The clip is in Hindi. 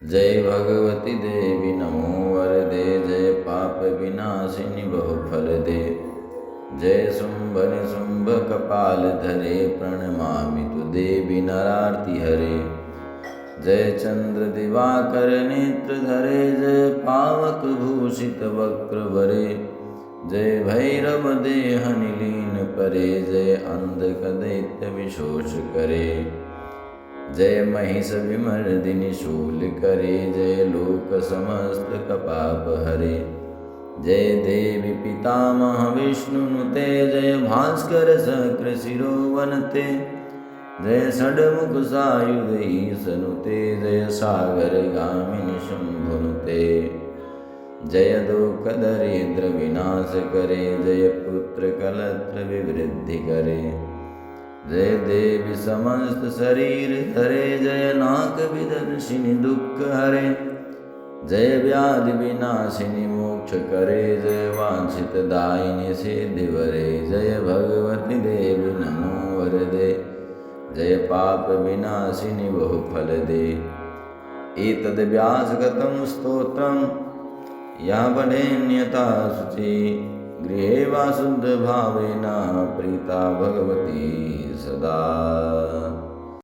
जय भगवती देवी नमो वरदे, जय पाप विनाशिनी बहुफल दे। जय शुंभ निशुंभ कपाल धरे, प्रणमामि तु देवी नरार्ति हरे। जय चंद्र दिवाकर नेत्र धरे, जय पावक भूषित वक्र वरे। जय भैरव देह निलीन परे, जय अंधक दैत्य विशोष करे। जय महिष विमर्दिनि शूल करे, जय लोक समस्त कपाप हरे। जय देवी पितामह विष्णुनुते, जय भास्कर शक्र शिरोवनते। जय षड्मुख सायुध ईशनुते, जय सागर गामिनी शंभुनुते। जय दुख दरिद्र विनाश करे, जय पुत्र कलत्र विवृद्धि करे। जय देवी समस्त शरीर धरे, जय नाक विदर्शिनी दुख हरे। जय व्याधि विनाशिनी मोक्ष करे, जय वांछित दायिनी सिद्धि वरे। जय भगवती देवी नमो वरदे, जय पाप विनाशिनी बहुफल दे। एतद् व्यासगतं स्तोत्रं या पठेन्यथा शुचि, गृहे वा शुद्धभावेन प्रीता भगवती सदा।